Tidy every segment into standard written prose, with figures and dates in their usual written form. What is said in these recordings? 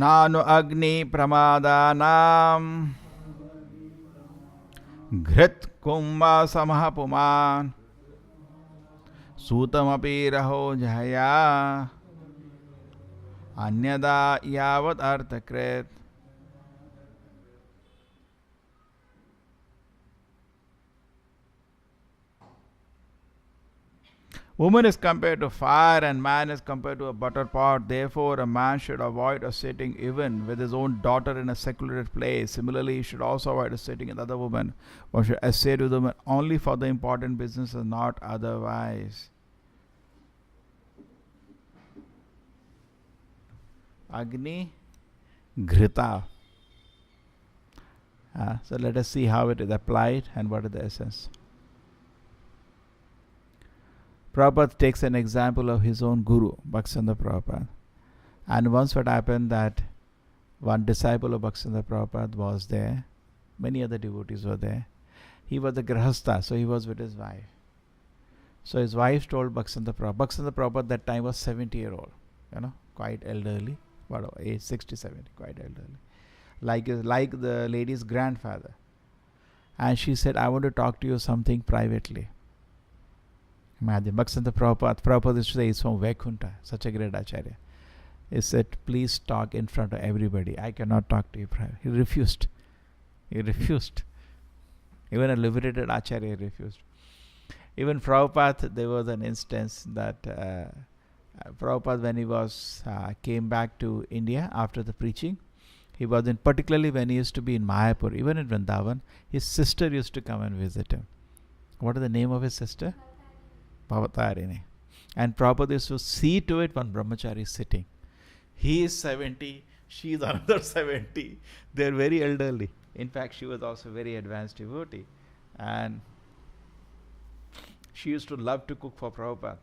Nanu agni pramadanam घृत कुंभा समह पुमान सूतमपि रहो जया अन्यदा यावत् अर्थकृत. Woman is compared to fire and man is compared to a butter pot. Therefore, a man should avoid a sitting even with his own daughter in a secluded place. Similarly, he should also avoid a sitting with other women, or should associate with women only for the important business and not otherwise. Agni Ghrita. So let us see how it is applied and what is the essence. Prabhupada takes an example of his own guru, Bhaktisiddhanta Prabhupada. And once what happened that one disciple of Bhaktisiddhanta Prabhupada was there, many other devotees were there. He was the Grahastha, so he was with his wife. So his wife told Bhaktisiddhanta Prabhupada. Bhaktisiddhanta Prabhupada that time was 70-year-old, quite elderly, what age 60, 70, quite elderly. Like the lady's grandfather. And she said, I want to talk to you something privately. Imagine, Bhaktisiddhanta Prabhupada used to say he's from Vaikunta, such a great Acharya. He said, please talk in front of everybody. I cannot talk to you privately. He refused. Even a liberated Acharya refused. Even Prabhupada, there was an instance that Prabhupada, when he came back to India after the preaching, he was particularly when he used to be in Mayapur, even in Vrindavan, his sister used to come and visit him. What is the name of his sister? Bhavatarini. And Prabhupada used to see to it one brahmachari is sitting. He is 70, she is another 70. They are very elderly. In fact, she was also a very advanced devotee. And she used to love to cook for Prabhupada.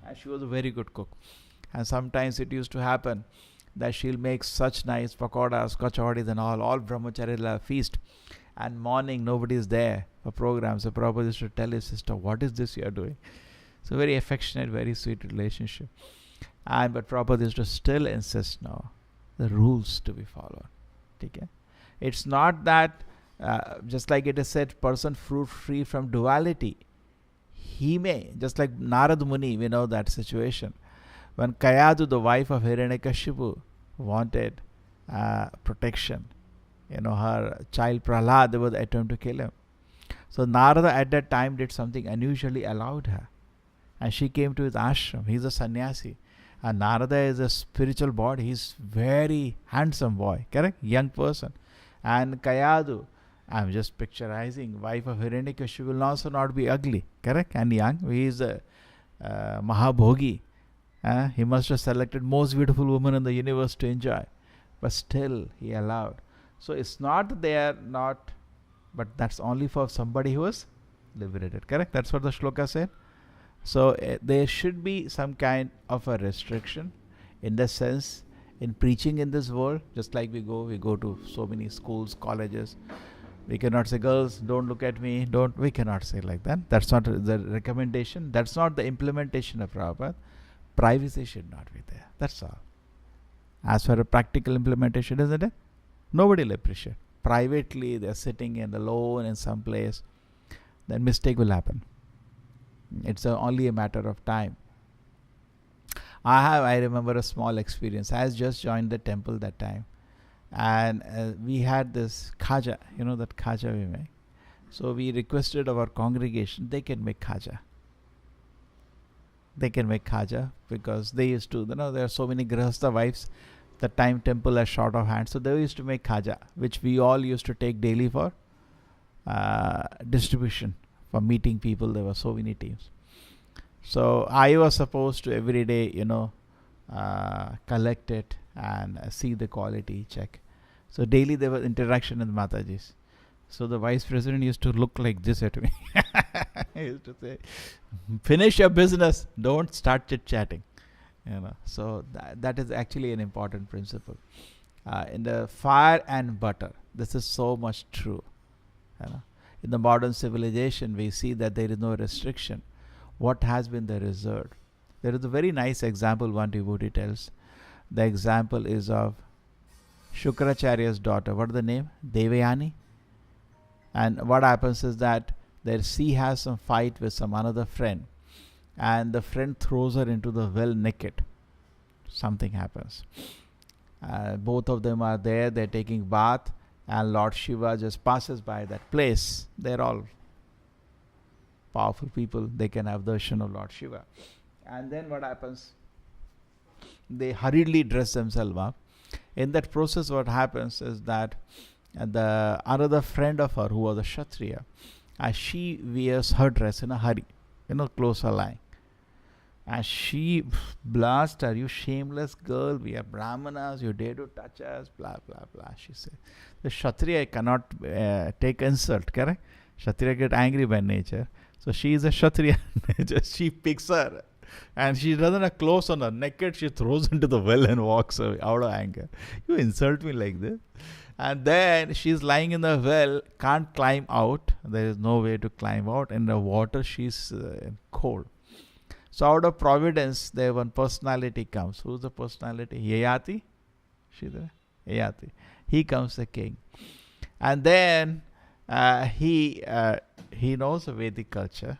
And she was a very good cook. And sometimes it used to happen that she'll make such nice pakoras, kachoris and all brahmachari will feast. And morning nobody is there for programs. So Prabhupada used to tell his sister, what is this you are doing? So very affectionate, very sweet relationship. But Prabhupada used to still insist now the rules to be followed. Okay? It's not that, just like it is said, person free from duality. He may, just like Narad Muni, we know that situation. When Kayadu, the wife of Hiranyakashipu, wanted protection, her child Prahlad, they would attempt to kill him. So Narada at that time did something unusually, allowed her. And she came to his ashram. He's a sannyasi. And Narada is a spiritual body. He's very handsome boy, correct? Young person. And Kayadu, I'm just picturizing, wife of Hiranyakashipu will also not be ugly, correct? And young. He is a Mahabhogi. He must have selected most beautiful woman in the universe to enjoy. But still, he allowed. So it's not that they are not, but that's only for somebody who is liberated, correct? That's what the shloka said. So there should be some kind of a restriction in the sense in preaching in this world. Just like we go to so many schools, colleges. We cannot say, girls, don't look at me. We cannot say like that. That's not the recommendation. That's not the implementation of Prabhupada. Privacy should not be there. That's all. As for a practical implementation, isn't it? Nobody will appreciate. Privately, they're sitting alone in some place. Then mistake will happen. It's only a matter of time. I remember a small experience. I had just joined the temple that time. And we had this khaja, that khaja we make. So we requested our congregation, they can make khaja. They can make khaja because they used to, there are so many grahastha wives. The time temple is short of hand. So they used to make khaja, which we all used to take daily for distribution. For meeting people, there were so many teams. So I was supposed to every day, collect it and see the quality, check. So daily there was interaction with Matajis. So the vice president used to look like this at me. He used to say, finish your business, don't start chit-chatting. So that is actually an important principle. In the fire and butter, this is so much true. In the modern civilization, we see that there is no restriction. What has been the result? There is a very nice example one devotee tells. The example is of Shukracharya's daughter. What is the name? Devayani. And what happens is that there she has some fight with some another friend, and the friend throws her into the well naked. Something happens. Both of them are there. They're taking bath, and Lord Shiva just passes by that place. They're all powerful people. They can have darshan of Lord Shiva. And then what happens? They hurriedly dress themselves up. In that process, what happens is that the another friend of her, who was a Kshatriya, as she wears her dress in a hurry, clothes are lying. And she blasts her, "You shameless girl, we are Brahmanas, you dare to touch us, blah, blah, blah," she said. The Kshatriya cannot take insult, correct? Kshatriya get angry by nature. So she is a Kshatriya nature. She picks her, and she doesn't have clothes on her. Naked, she throws into the well and walks away out of anger. "You insult me like this?" And then she's lying in the well, can't climb out. There is no way to climb out. In the water, she's cold. So out of providence, there one personality comes. Who's the personality? Yayati? She there? Yayati. He comes the king. And then he knows the Vedic culture.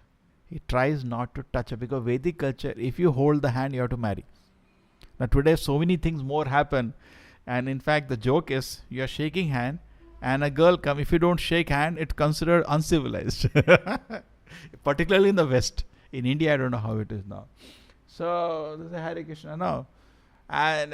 He tries not to touch her, because Vedic culture, if you hold the hand, you have to marry. Now today, so many things more happen. And in fact, the joke is, you are shaking hand, and a girl come. If you don't shake hand, it's considered uncivilized. Particularly in the West. In India, I don't know how it is now. So, this is Hare Krishna now. And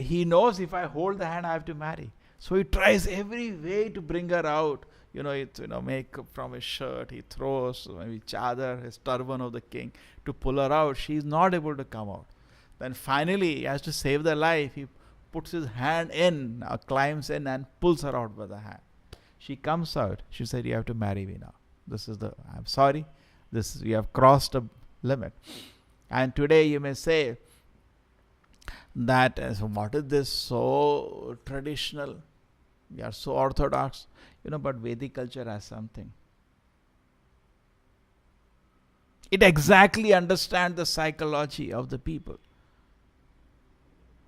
he knows, if I hold the hand, I have to marry. So he tries every way to bring her out. Makeup from his shirt, he throws maybe chadar, his turban of the king, to pull her out. She is not able to come out. Then finally, he has to save the life. He puts his hand in, climbs in, and pulls her out by the hand. She comes out. She said, "You have to marry me now. I'm sorry. You have crossed a limit." And today you may say that, what is this so traditional? We are so orthodox. But Vedic culture has something. It exactly understands the psychology of the people.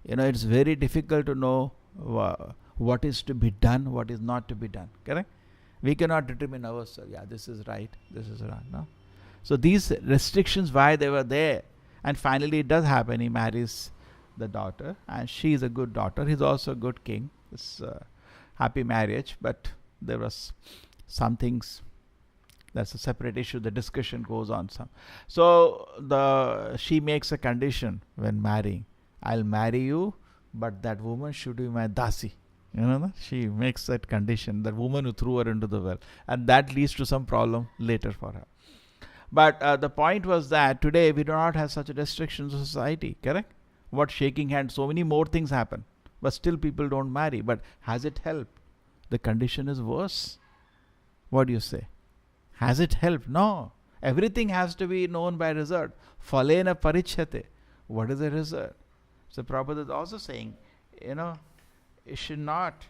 It's very difficult to know what is to be done, what is not to be done. Correct? We cannot determine ourselves. Yeah, this is right, this is wrong. No? So these restrictions, why they were there. And finally it does happen. He marries the daughter, and she is a good daughter. He's also a good king. It's a happy marriage, but there was some things. That's a separate issue. The discussion goes on some. So she makes a condition when marrying. "I'll marry you, but that woman should be my dasi." She makes that condition. That woman who threw her into the well, and that leads to some problem later for her. But the point was that today we do not have such a restriction in society. Correct? What shaking hands? So many more things happen, but still people don't marry. But has it helped? The condition is worse. What do you say? Has it helped? No. Everything has to be known by result. Phalena parichyate. What is the result? So Prabhupada is also saying, it should not.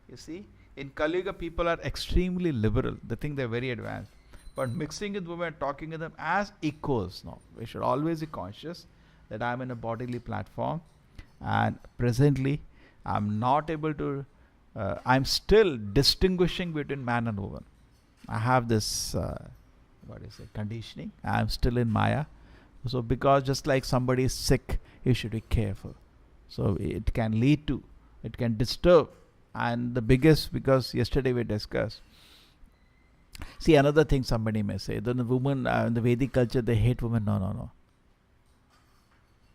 You see, in Kali Yuga, people are extremely liberal. They think they're very advanced. But mixing with women, talking with them as equals. No, we should always be conscious that I'm in a bodily platform, and presently I'm not able to, I'm still distinguishing between man and woman. I have this, conditioning. I'm still in Maya. So because just like somebody is sick, you should be careful. So it can lead to, it can disturb. And the biggest, because yesterday we discussed, see, another thing somebody may say, then the woman, in the Vedic culture, they hate women. No.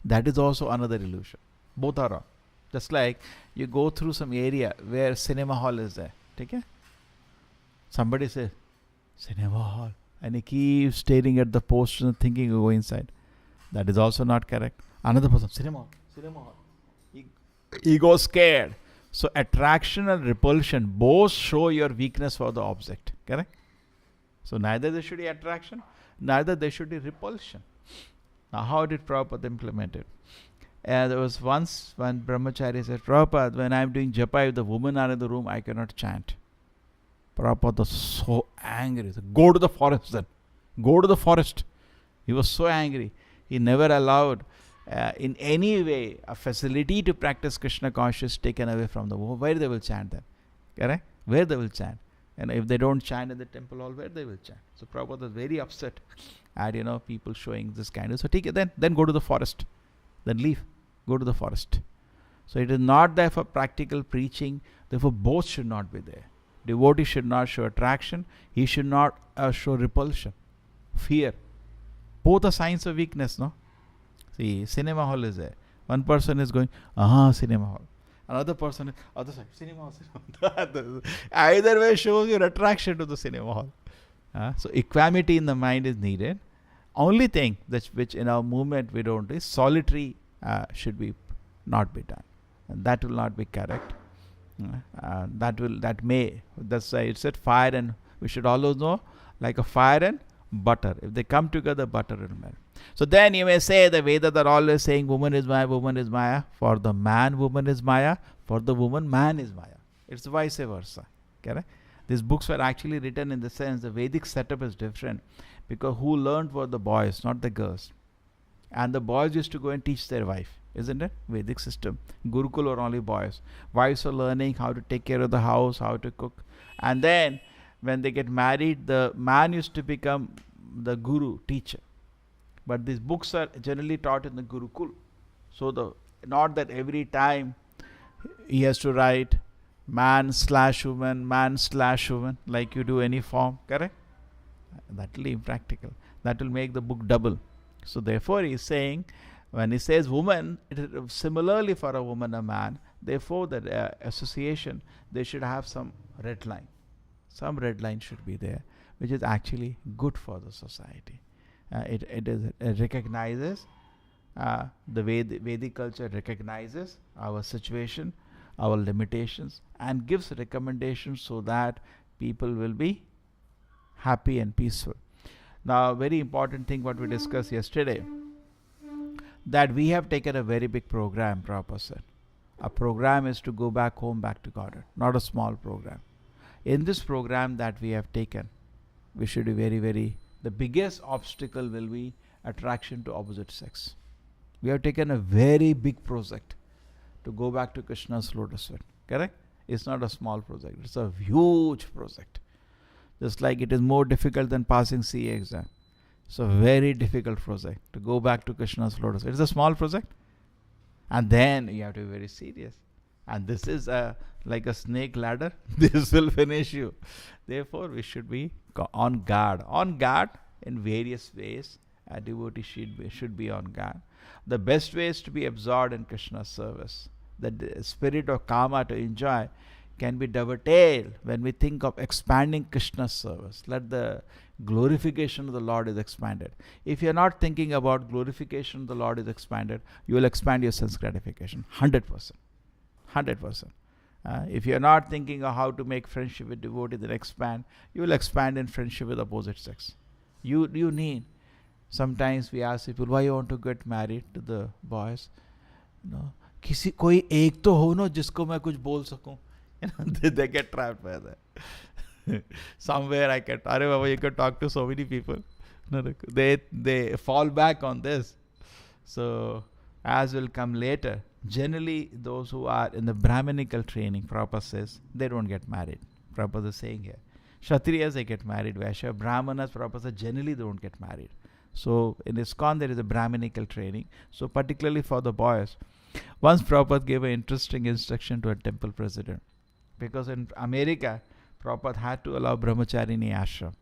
That is also another illusion. Both are wrong. Just like you go through some area where cinema hall is there. Okay? Somebody says, cinema hall. And he keeps staring at the poster and thinking you go inside. That is also not correct. Another person, cinema hall. He goes scared. So attraction and repulsion both show your weakness for the object. Correct? So neither there should be attraction, neither there should be repulsion. Now how did Prabhupada implement it? There was once when Brahmachari said, "Prabhupada, when I am doing japa, if the women are in the room, I cannot chant." Prabhupada was so angry. He said, "Go to the forest then. Go to the forest." He was so angry. He never allowed in any way a facility to practice Krishna consciousness taken away from the woman, where they will chant then? Correct? Where they will chant? And if they don't chant in the temple hall, where they will chant? So Prabhupada was very upset at people showing this kind of. So take it then go to the forest, then leave, go to the forest. So it is not there for practical preaching. Therefore, both should not be there. Devotee should not show attraction. He should not show repulsion, fear. Both are signs of weakness, no? See, cinema hall is there. One person is going, cinema hall. Another person is, other side, cinema hall. Either way shows your attraction to the cinema hall. So equanimity in the mind is needed. Only thing which in our movement we don't do is solitary should be not be done. And that will not be correct. That's why it said fire and, we should always know, like a fire and butter. If they come together, butter will melt. So then you may say the Vedas are always saying woman is Maya, woman is Maya. For the man, woman is Maya. For the woman, man is Maya. It's vice versa. Correct? These books were actually written in the sense the Vedic setup is different, because who learned were the boys, not the girls. And the boys used to go and teach their wife, isn't it? Vedic system. Gurukul were only boys. Wives are learning how to take care of the house, how to cook. And then when they get married, the man used to become the guru, teacher. But these books are generally taught in the Gurukul. So not that every time he has to write man/woman, man/woman, like you do any form, correct? That will be impractical. That will make the book double. So therefore he is saying, when he says woman, it is similarly for a woman, a man. Therefore the association, they should have some red line. Some red line should be there, which is actually good for the society. It recognizes, the Vedic culture recognizes our situation, our limitations, and gives recommendations so that people will be happy and peaceful. Now, very important thing what we discussed yesterday, that we have taken a very big program, Prabhupada said. Our program is to go back home, back to Godhead, not a small program. In this program that we have taken, we should be very, the biggest obstacle will be attraction to opposite sex. We have taken a very big project to go back to Krishna's lotus feet. Correct? It's not a small project. It's a huge project. Just like it is more difficult than passing CA exam. It's a very difficult project to go back to Krishna's lotus feet. It's a small project. And then you have to be very serious. And this is like a snake ladder. This will finish you. Therefore, we should be on guard. On guard in various ways. A devotee should be on guard. The best way is to be absorbed in Krishna's service. The spirit of karma to enjoy can be dovetailed when we think of expanding Krishna's service. Let the glorification of the Lord is expanded. If you are not thinking about glorification of the Lord is expanded, you will expand your sense gratification. 100%. 100%. If you are not thinking of how to make friendship with devotee, then expand. You will expand in friendship with opposite sex. You need. Sometimes we ask people, why you want to get married to the boys? कोई एक तो हो ना जिसको मैं कुछ बोल सकूं. They get trapped by that. Somewhere I can, Are Baba, you can talk to so many people. They fall back on this. So as will come later, generally those who are in the Brahminical training, Prabhupada says, they don't get married. Prabhupada is saying here. Kshatriyas, they get married. Vaishya, Brahmanas, Prabhupada says, generally they don't get married. So in ISKCON there is a Brahminical training. So particularly for the boys. Once Prabhupada gave an interesting instruction to a temple president. Because in America, Prabhupada had to allow brahmacharini ashram.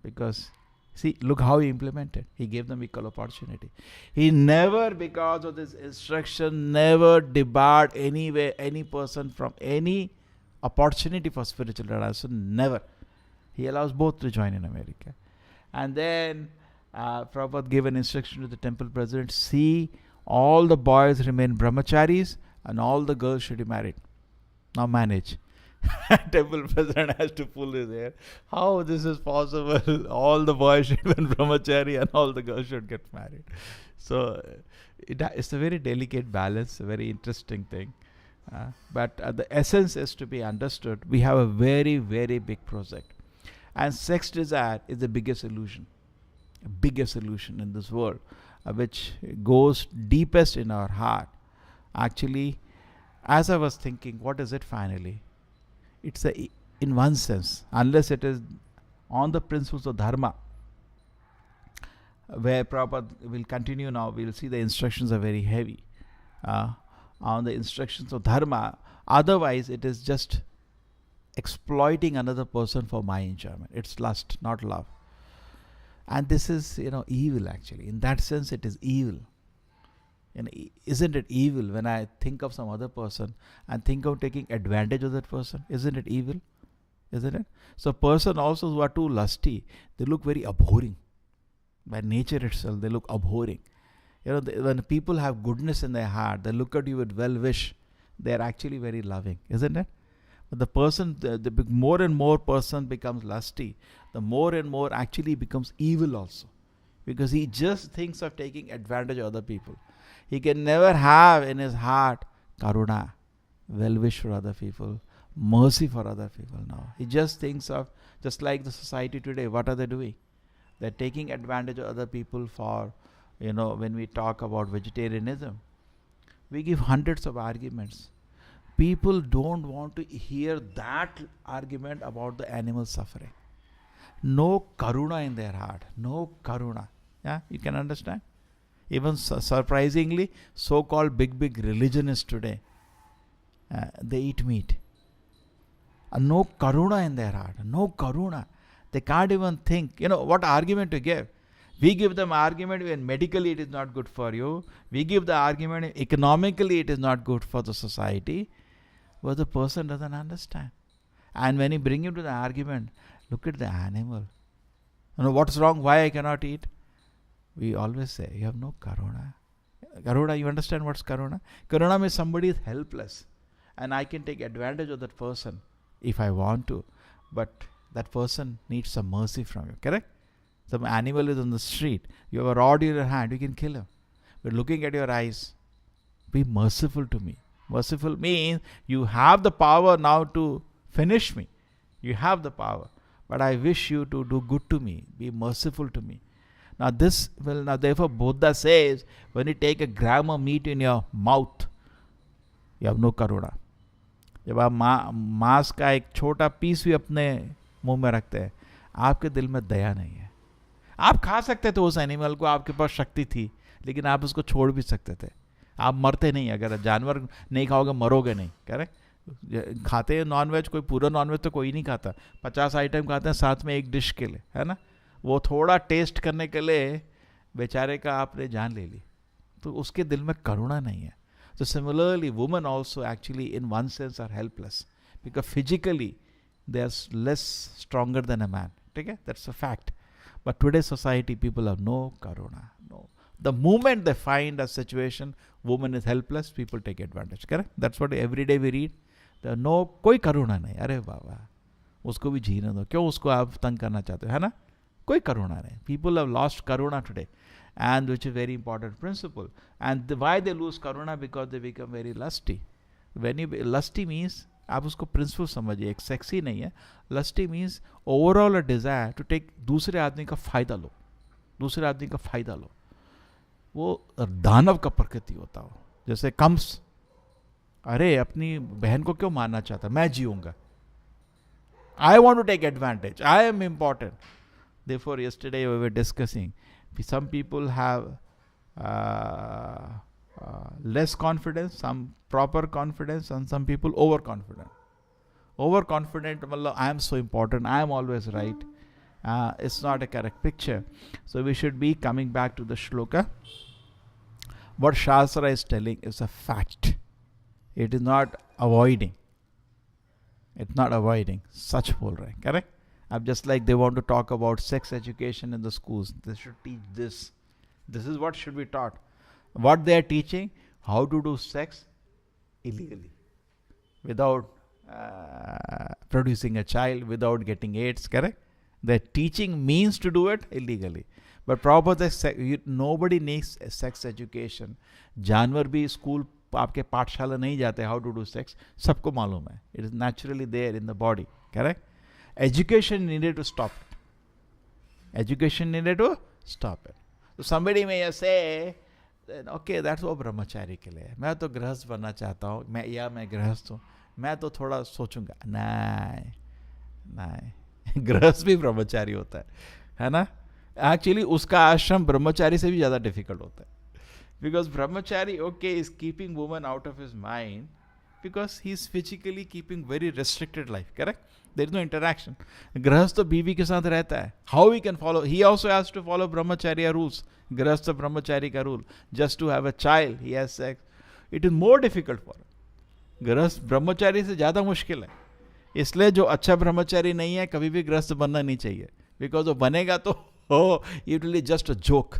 Because, see, look how he implemented. He gave them equal opportunity. He never, because of this instruction, never debarred any person from any opportunity for spiritual realization. Never. He allows both to join in America. And then Prabhupada gave an instruction to the temple president, see, all the boys remain brahmacharis and all the girls should be married. Now manage. Temple president has to pull his hair. How this is possible? All the boys should be brahmachari and all the girls should get married. So it's a very delicate balance, a very interesting thing. But the essence is to be understood. We have a very, very big project. And sex desire is the biggest illusion. Biggest illusion in this world. which goes deepest in our heart. Actually, as I was thinking, what is it finally? It's in one sense, unless it is on the principles of dharma, where Prabhupada will continue now, we'll see the instructions are very heavy on the instructions of dharma. Otherwise, it is just exploiting another person for my enjoyment. It's lust, not love. And this is, evil actually. In that sense, it is evil. Isn't it evil when I think of some other person and think of taking advantage of that person? Isn't it evil? Isn't it? So person also who are too lusty, they look very abhorring. By nature itself, they look abhorring. When people have goodness in their heart, they look at you with well wish. They are actually very loving, isn't it? But the person, the more and more person becomes lusty, the more and more actually becomes evil also. Because he just thinks of taking advantage of other people. He can never have in his heart karuna, well wish for other people, mercy for other people. No. He just thinks of, just like the society today, what are they doing? They're taking advantage of other people for, when we talk about vegetarianism, we give hundreds of arguments. People don't want to hear that argument about the animal suffering. No karuna in their heart. No karuna. Yeah, you can understand? Even surprisingly, so-called big religionists today, they eat meat. No karuna in their heart. No karuna. They can't even think. What argument to give? We give them argument when medically it is not good for you. We give the argument economically it is not good for the society. But the person doesn't understand. And when you bring him to the argument, look at the animal. What's wrong? Why I cannot eat? We always say, you have no karuna. Karuna, you understand what's karuna? Karuna means somebody is helpless. And I can take advantage of that person if I want to. But that person needs some mercy from you. Correct? Some animal is on the street. You have a rod in your hand. You can kill him. But looking at your eyes, be merciful to me. Merciful means you have the power now to finish me. You have the power. But I wish you to do good to me. Be merciful to me. Now therefore Buddha says, when you take a gram of meat in your mouth, you have no karuna. जब आप मांस का एक छोटा piece भी अपने मुंह में रखते हैं, आपके दिल में दया नहीं है. आप खा सकते थे उस एनिमल को, आपके पास शक्ति थी, लेकिन आप उसको छोड़ भी सकते थे. आप मरते नहीं. अगर जानवर नहीं खाओगे मरोगे नहीं. करेक्ट? खाते हैं नॉनवेज, कोई पूरा नॉनवेज तो कोई नहीं खाता. 50 आइटम खाते हैं साथ में एक डिश के लिए, है ना? वो थोड़ा टेस्ट करने के लिए बेचारे का आपने जान ले ली. तो उसके दिल में करुणा नहीं है. So similarly, women also actually in one sense are helpless. Because physically they are less stronger than a man. Okay? That's a fact. But today's society, people have no karuna. No. The moment they find a situation, woman is helpless, people take advantage. Correct? That's what every day we read. There no कोई करुणा नहीं. अरे बाबा, उसको भी जीने दो. क्यों उसको आप तंग करना चाहते हो, है ना? कोई करुणा नहीं. People have lost karuna today. And which is a very important principle. And why they lose karuna? Because they become very lusty. When you lusty means, आप उसको प्रिंसिपल समझिए, एक सेक्सी नहीं है. Lusty means overall a desire to take दूसरे आदमी का फायदा लो. दूसरे आदमी का फायदा लो. वो दानव का प्रकृति होता हो. जैसे कंस, अरे अपनी बहन को क्यों मारना चाहता, मैं जीऊंगा. I want to take advantage, I am important. Therefore, yesterday we were discussing, some people have less confidence, some proper confidence, and some people overconfident. Overconfident, I am so important, I am always right. It's not a correct picture. So we should be coming back to the shloka. What Shastra is telling is a fact. It is not avoiding. It's not avoiding. Such bol rahe, correct? Just like they want to talk about sex education in the schools, they should teach this. This is what should be taught. What they are teaching, how to do sex illegally, without producing a child, without getting AIDS, correct? They're teaching means to do it illegally. But proper nobody needs a sex education. जानवर भी school आपके पाठशाला नहीं जाते, how to do sex, सबको मालूम है. It is naturally there in the body, correct? Education needed to stop it. Education needed to stop it. So somebody may say, okay, that's वो ब्रह्मचारी के लिए, मैं तो गृहस्थ बनना चाहता हूँ, मैं गृहस्थ हूँ, मैं तो थोड़ा सोचूंगा. नहीं नहीं, गृहस्थ भी ब्रह्मचारी होता है ना. एक्चुअली उसका आश्रम ब्रह्मचारी से भी ज़्यादा डिफिकल्ट होता है. Because brahmachari, okay, is keeping woman out of his mind because he's physically keeping very restricted life, correct? There is no interaction. Grahastha तो बीवी के साथ रहता है. How he can follow? He also has to follow brahmacharya rules. Grahastha brahmachari का rule. Just to have a child, he has sex. It is more difficult for him. गृहस्थ ब्रह्मचारी से ज़्यादा मुश्किल है. इसलिए जो अच्छा ब्रह्मचारी नहीं है कभी भी गृहस्थ बनना नहीं चाहिए. बिकॉज वो बनेगा तो it will be just a joke.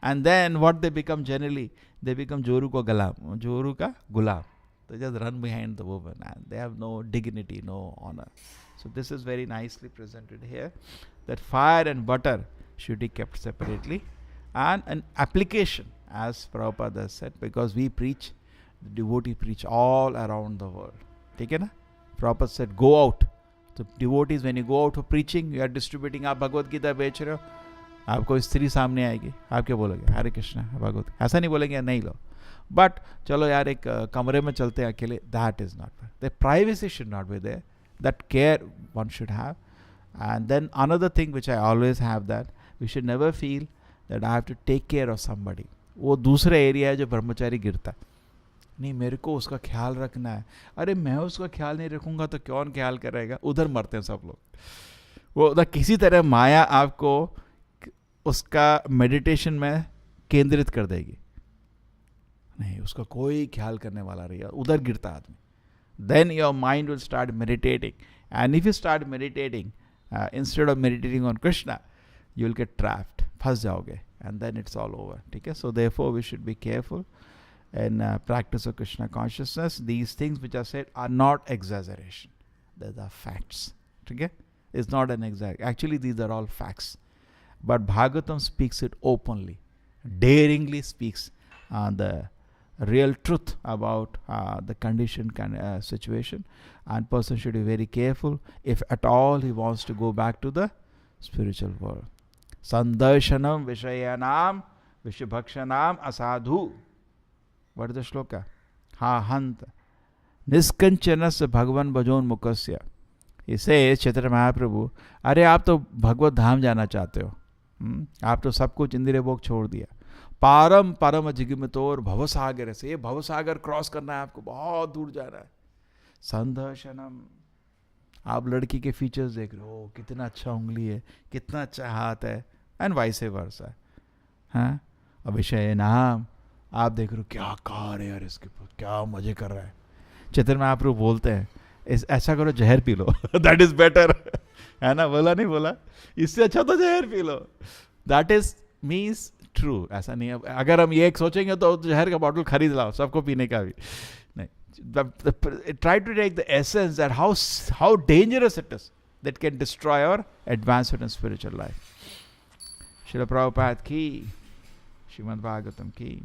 And then what they become generally, they become Joru ka gulam. They just run behind the woman and they have no dignity, no honor. So this is very nicely presented here, that fire and butter should be kept separately, and an application, as Prabhupada has said, because we preach, the devotee preach all around the world. Okay, na? Prabhupada said, go out. So devotees, when you go out for preaching, you are distributing, आप भगवद गीता बेच रहे हो, आपको स्त्री सामने आएगी, आप क्या बोलोगे? हरे कृष्णा भगवत, ऐसा नहीं बोलेंगे नहीं लो. बट चलो यार एक कमरे में चलते हैं अकेले, that is not. The privacy should not be there, that care one should have. And then another thing which I always have, that we should never feel that I have to take care of somebody. वो दूसरा area है जो ब्रह्मचारी गिरता है. नहीं, मेरे को उसका ख्याल रखना है. अरे मैं उसका ख्याल नहीं रखूंगा तो कौन ख्याल करेगा? उधर मरते हैं सब लोग. वो किसी तरह माया आपको उसका मेडिटेशन में केंद्रित कर देगी. नहीं, उसका कोई ख्याल करने वाला नहीं, उधर गिरता आदमी. Then your mind will start meditating, and if you start meditating instead of meditating on Krishna, you will get trapped, फंस जाओगे, and then it's all over. ठीक है. So therefore we should be careful in practice of Krishna consciousness. These things which are said are not exaggeration. These are facts. Okay? It's not an actually these are all facts. But Bhagavatam speaks it openly, daringly speaks the real truth about the condition situation, and person should be very careful if at all he wants to go back to the spiritual world. Sandarshanam vishayanam vishabhakshanam asadhu. What is the shloka? Ha hanta niskanchanas bhagavan bhajon mukasya. He says, Chaitanya Mahaprabhu, अरे आप तो भगवत धाम जाना चाहते हो, आप तो सब कुछ इंद्रिय भोग छोड़ दिया. पारम परम जिगमितोर भवसागर से, ये भवसागर क्रॉस करना है आपको, बहुत दूर जाना है. संदर्शनम, आप लड़की के फीचर्स देख रहे हो, कितना अच्छा उंगली है, कितना अच्छा हाथ है, एंड वाइस वर्सा. हाँ, अभिषय नाम, आप देख रहे हो क्या कार है यार इसके ऊपर, क्या मजे कर रहा है. चैतन्य महाप्रभु बोलते हैं ऐसा करो जहर P low, that is better. है ना, बोला नहीं बोला, इससे अच्छा तो जहर P low. That is means true. ऐसा नहीं है, अगर हम ये सोचेंगे तो जहर का बॉटल खरीद लाओ सबको पीने का भी नहीं. Try to take the essence that how dangerous it is, that can destroy और advance in spiritual life. Srila Prabhupada की, श्रीमद् भागवतम की.